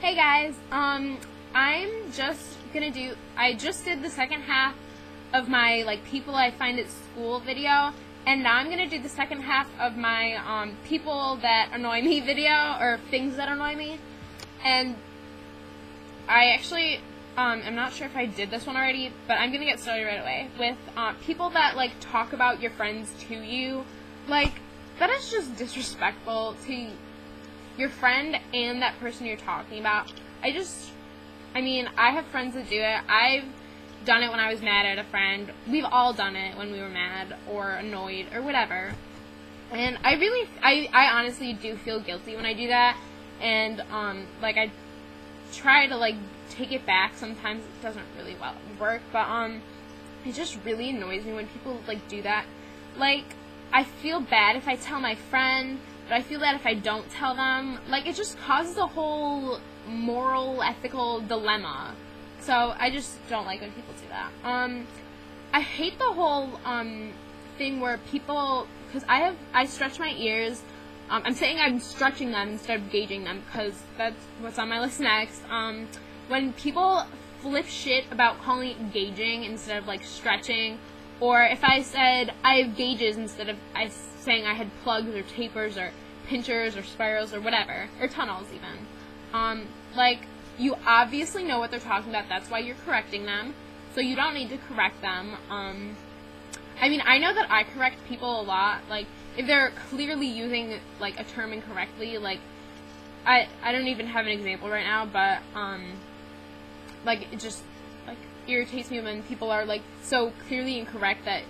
Hey guys, I just did the second half of my, people I find at school video, and now I'm gonna do the second half of my, people that annoy me video, or things that annoy me, and I actually, I'm not sure if I did this one already, but I'm gonna get started right away with, people that, talk about your friends to you, that is just disrespectful to your friend and that person you're talking about. I have friends that do it. I've done it when I was mad at a friend. We've all done it when we were mad or annoyed or whatever. And I honestly do feel guilty when I do that. And, I try to, take it back. Sometimes it doesn't really work. But, it just really annoys me when people, do that. I feel bad if I tell my friend, but I feel that if I don't tell them, it just causes a whole moral, ethical dilemma. So I just don't like when people do that. I hate the whole, thing where people, because I stretch my ears. I'm saying I'm stretching them instead of gauging them, because that's what's on my list next. When people flip shit about calling it gauging instead of, stretching, or if I said I have gauges instead of saying I had plugs or tapers or pinchers or spirals or whatever, or tunnels even. You obviously know what they're talking about, that's why you're correcting them, so you don't need to correct them. I know that I correct people a lot, if they're clearly using, a term incorrectly, I don't even have an example right now, but, it just, irritates me when people are, so clearly incorrect that,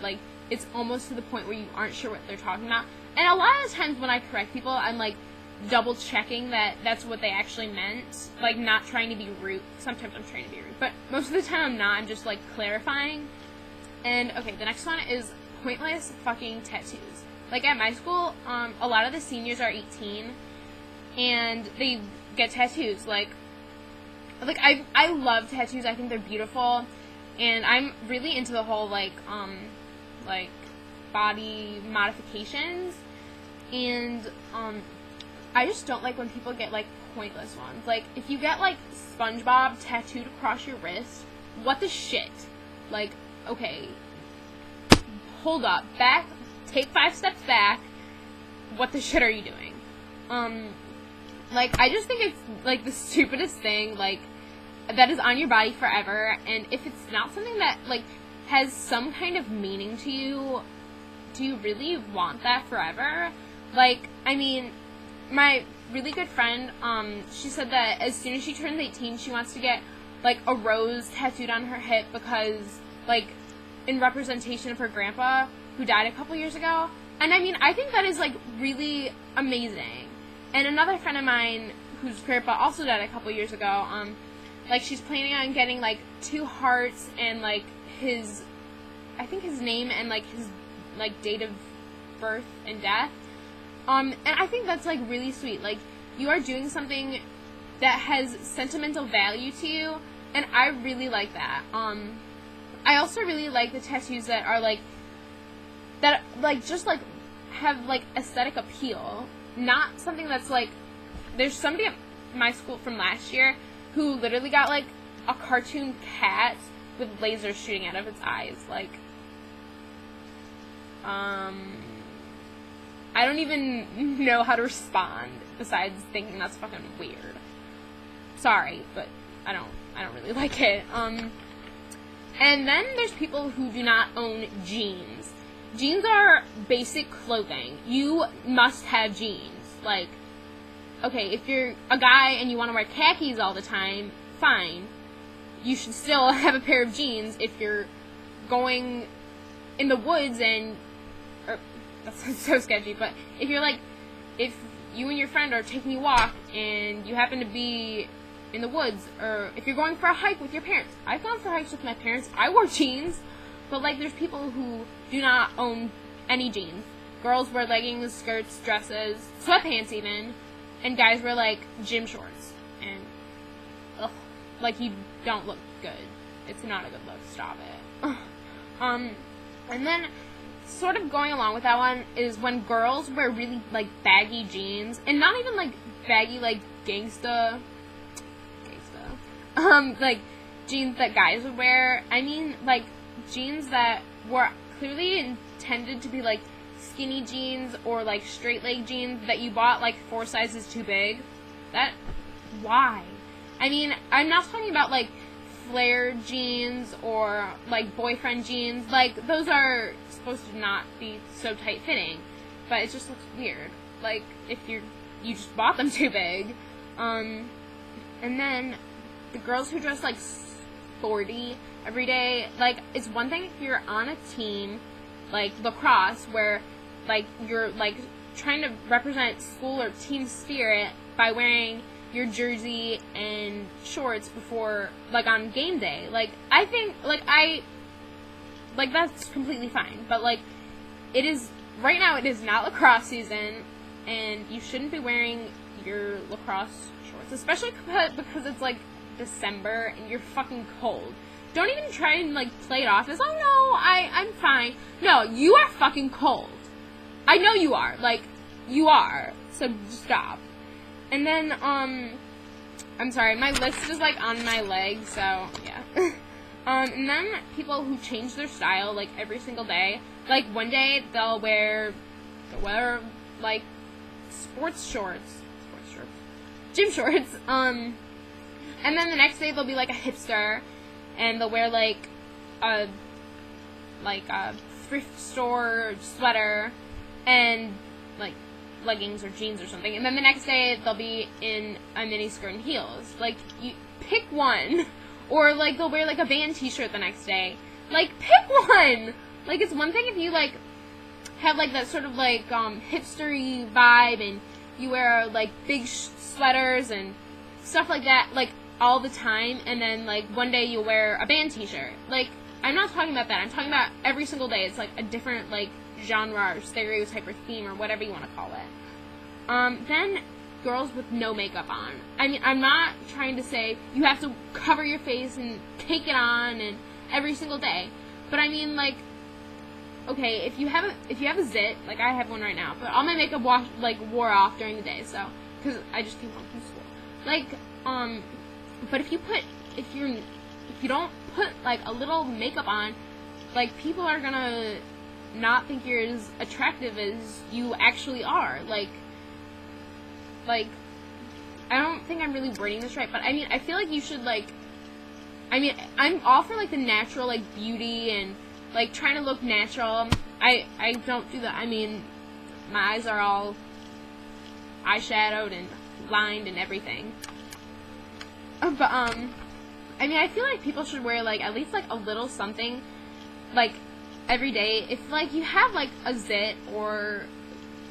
it's almost to the point where you aren't sure what they're talking about. And a lot of times when I correct people, I'm, double checking that that's what they actually meant, not trying to be rude. Sometimes I'm trying to be rude, but most of the time I'm not. I'm just, clarifying. And, okay, the next one is pointless fucking tattoos. At my school, a lot of the seniors are 18, and they get tattoos, I love tattoos. I think they're beautiful, and I'm really into the whole, body modifications, and, I just don't like when people get, pointless ones. If you get, SpongeBob tattooed across your wrist, what the shit? Okay, hold up, take 5 steps back, what the shit are you doing? I just think it's, the stupidest thing, that is on your body forever, and if it's not something that, has some kind of meaning to you, do you really want that forever? My really good friend, she said that as soon as she turns 18, she wants to get, a rose tattooed on her hip because, in representation of her grandpa, who died a couple years ago. And, I think that is, really amazing. And another friend of mine, whose grandpa also died a couple years ago, she's planning on getting, 2 hearts and, his name and, his, date of birth and death. And I think that's, really sweet. You are doing something that has sentimental value to you, and I really like that. I also really like the tattoos that are, have, aesthetic appeal. Not something that's, there's somebody at my school from last year who literally got, a cartoon cat with lasers shooting out of its eyes. I don't even know how to respond besides thinking that's fucking weird. Sorry, but I don't really like it. And then there's people who do not own jeans. Jeans are basic clothing. You must have jeans. Okay, if you're a guy and you want to wear khakis all the time, fine. You should still have a pair of jeans if you're going in the woods and... that sounds so sketchy, but if you're if you and your friend are taking a walk and you happen to be in the woods, or if you're going for a hike with your parents. I've gone for hikes with my parents. I wore jeans, but there's people who do not own any jeans. Girls wear leggings, skirts, dresses, sweatpants even, and guys wear gym shorts. And ugh, you don't look good. It's not a good look. Stop it. And then sort of going along with that one is when girls wear really baggy jeans, and not even baggy gangsta like, jeans that guys would wear. I mean, like, jeans that were clearly intended to be, like, skinny jeans or, like, straight leg jeans that you bought, like, 4 sizes too big. Why? I mean, I'm not talking about, like, flared jeans or, like, boyfriend jeans. Like, those are supposed to not be so tight-fitting, but it just looks weird. Like, if you just bought them too big. And then the girls who dress, like, sporty every day, like, it's one thing if you're on a team, like, lacrosse, where, like, you're, like, trying to represent school or team spirit by wearing your jersey and shorts before, like, on game day. Like, I think, like, that's completely fine. But, like, right now it is not lacrosse season, and you shouldn't be wearing your lacrosse shorts, especially because it's, like, December, and you're fucking cold. Don't even try and, like, play it off as, oh, no, I'm fine. No, you are fucking cold. I know you are. Like, you are. So, stop. And then, I'm sorry, my list is, like, on my leg, so, yeah. And then people who change their style, like, every single day. Like, one day, they'll wear, like, gym shorts, and then the next day, they'll be, like, a hipster, and they'll wear, like a thrift store sweater, and, like, leggings or jeans or something, and then the next day they'll be in a miniskirt and heels. Like, you pick one. Or, like, they'll wear, like, a band t-shirt the next day. Like, pick one! Like, it's one thing if you, like, have, like, that sort of, like, hipstery vibe, and you wear, like, big sweaters and stuff like that, like, all the time, and then, like, one day you'll wear a band t-shirt. Like, I'm not talking about that. I'm talking about every single day. It's, like, a different, like, genre or stereotype or theme or whatever you want to call it. Then girls with no makeup on. I mean, I'm not trying to say you have to cover your face and take it on and every single day, but I mean, like, okay, if you have a zit, like I have one right now, but all my makeup wore off during the day, so because I just came home from school. Like, but if you don't put, like, a little makeup on, like, people are gonna not think you're as attractive as you actually are. Like, I don't think I'm really wording this right, but I mean, I feel like you should, like, I mean, I'm all for, like, the natural, like, beauty and, like, trying to look natural. I don't do that. I mean, my eyes are all eyeshadowed and lined and everything. But, I mean, I feel like people should wear, like, at least, like, a little something, like, every day. If, like, you have, like, a zit, or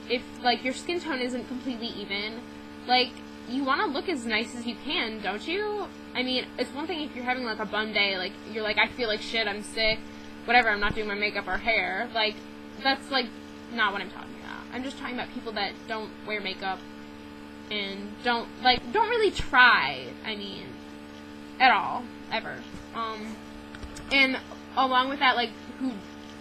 if, like, your skin tone isn't completely even, like, you want to look as nice as you can, don't you? I mean, it's one thing if you're having, like, a bum day, like, you're like, I feel like shit, I'm sick, whatever, I'm not doing my makeup or hair. Like, that's, like, not what I'm talking about. I'm just talking about people that don't wear makeup and don't really try, I mean, at all, ever. And along with that, like,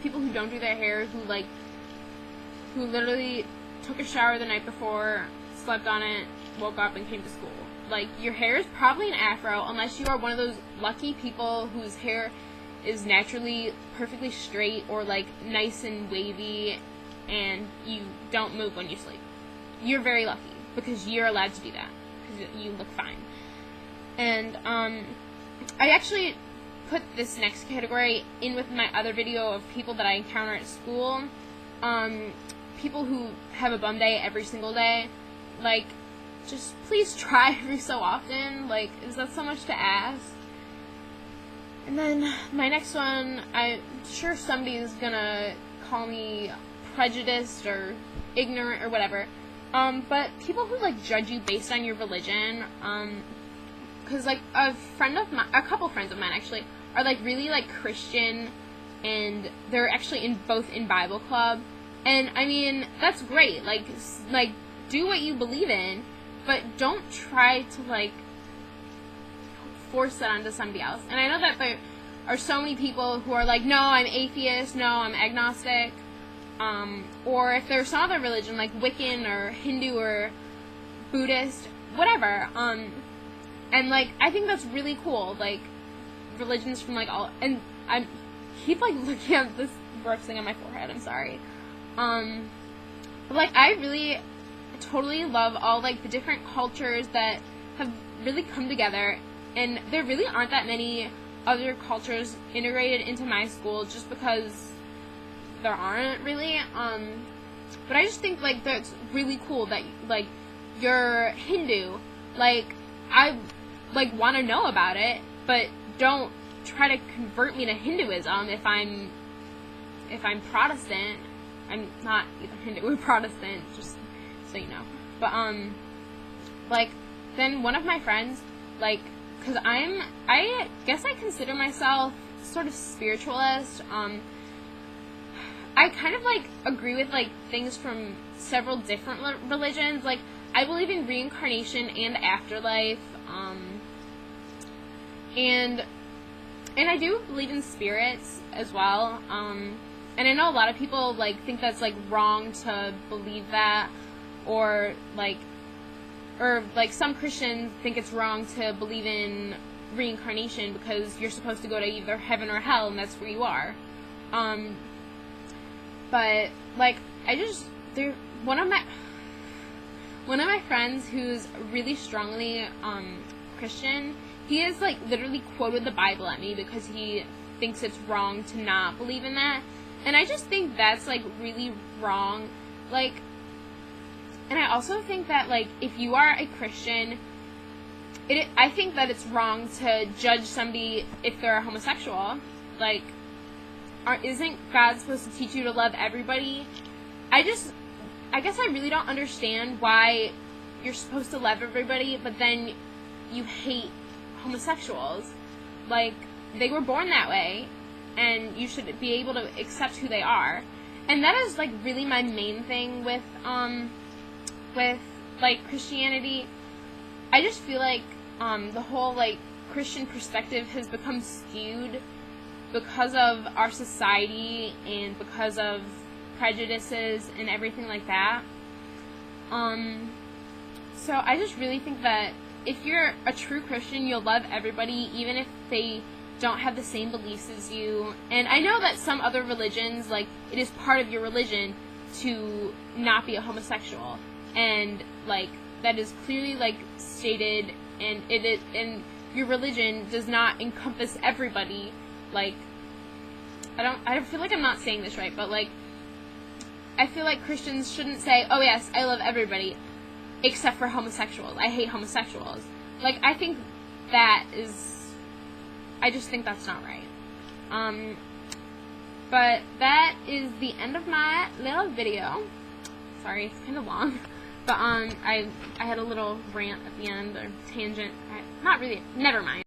people who don't do their hair, who literally took a shower the night before, slept on it, woke up, and came to school. Like, your hair is probably an afro, unless you are one of those lucky people whose hair is naturally perfectly straight, or, like, nice and wavy, and you don't move when you sleep. You're very lucky, because you're allowed to do that, because you look fine. And, I actually put this next category in with my other video of people that I encounter at school. People who have a bum day every single day. Like, just please try every so often. Like, is that so much to ask? And then my next one, I'm sure somebody's gonna call me prejudiced or ignorant or whatever. But people who, like, judge you based on your religion, because, like, a couple friends of mine, actually, are, like, really, like, Christian, and they're actually both in Bible club, and, I mean, that's great, like, do what you believe in, but don't try to, like, force that onto somebody else. And I know that there are so many people who are like, no, I'm atheist, no, I'm agnostic, or if there's some other religion, like Wiccan or Hindu or Buddhist, whatever, and And, like, I think that's really cool, like, religions from, like, all, and I keep, like, looking at this birth thing on my forehead, I'm sorry. But, like, I really totally love all, like, the different cultures that have really come together, and there really aren't that many other cultures integrated into my school, just because there aren't really, but I just think, like, that's really cool that, like, you're Hindu, like, I, like, want to know about it, but don't try to convert me to Hinduism if I'm Protestant. I'm not either Hindu or Protestant, just so you know. But, like, then one of my friends, like, because I guess I consider myself sort of spiritualist, I kind of, like, agree with, like, things from several different religions. Like, I believe in reincarnation and afterlife, and I do believe in spirits as well, and I know a lot of people, like, think that's, like, wrong to believe that, or some Christians think it's wrong to believe in reincarnation because you're supposed to go to either heaven or hell, and that's where you are. But, like, one of my friends who's really strongly, Christian, he has, like, literally quoted the Bible at me because he thinks it's wrong to not believe in that, and I just think that's, like, really wrong, like, and I also think that, like, if you are a Christian, I think that it's wrong to judge somebody if they're a homosexual, like, isn't God supposed to teach you to love everybody? I guess I really don't understand why you're supposed to love everybody, but then you hate homosexuals. Like, they were born that way, and you should be able to accept who they are. And that is, like, really my main thing with like, Christianity. I just feel like, the whole, like, Christian perspective has become skewed because of our society and because of prejudices and everything like that. So I just really think that if you're a true Christian, you'll love everybody, even if they don't have the same beliefs as you. And I know that some other religions, like, it is part of your religion to not be a homosexual, and, like, that is clearly, like, stated, and and your religion does not encompass everybody. Like, I feel like I'm not saying this right, but, like, I feel like Christians shouldn't say, oh yes, I love everybody, except for homosexuals. I hate homosexuals. Like, I think that is, I just think that's not right. But that is the end of my little video. Sorry, it's kind of long. But, I had a little rant at the end, or tangent. Not really, never mind.